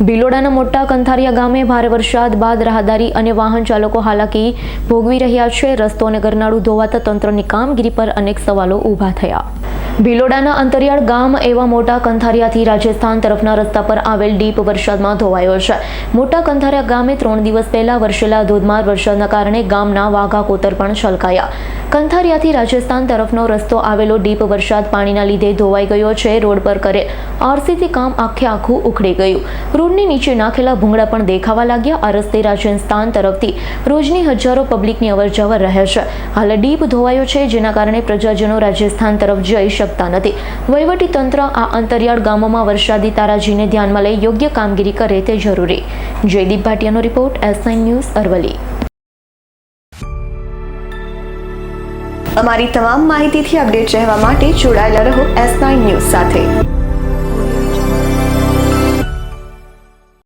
ભિલોડાના મોટા કંથારિયા ગામે ભારે વરસાદ બાદ રાહદારી અને વાહન ચાલકો હાલાકી ભોગવી રહ્યા છે. રસ્તો અને ગરનાળું ધોવાતા તંત્રની કામગીરી પર અનેક સવાલો ઊભા થયા. ભિલોડાના અંતરિયાળ ગામ એવા મોટા કંથારિયાથી રાજસ્થાન તરફના રસ્તા પર આવેલ ડીપ વરસાદમાં ધોવાયો છે. મોટા કંથારિયા ગામે 3 દિવસ પહેલા વરસેલા ધોધમાર વરસાદના કારણે ગામના વાઘા કોતર પણ છલકાયા. કંથારિયાથી રાજસ્થાન તરફનો રસ્તો આવેલો ડીપ વરસાદ પાણીના લીધે ધોવાઈ ગયો છે. રોડ પર કરેલ આરસીસી કામ આખે આખું ઉખડી ગયું. રોડની નીચે નાખેલા ભૂંગળા પણ દેખાવા લાગ્યા. આ રસ્તે રાજસ્થાન તરફથી રોજની હજારો પબ્લિકની અવરજવર રહે છે. હાલ ડીપ ધોવાયો છે, જેના કારણે પ્રજાજનો રાજસ્થાન તરફ જઈ શકતા નથી. વહીવટી તંત્ર આ અંતરિયાળ ગામોમાં વરસાદી તારાજીને ધ્યાનમાં લઈ યોગ્ય કામગીરી કરે તે જરૂરી. જયદીપ ભાટિયાનો રિપોર્ટ, S9 ન્યૂઝ, અરવલ્લી. અમારી તમામ માહિતીથી અપડેટ રહેવા માટે જોડાયેલા રહો S9 ન્યૂઝ સાથે.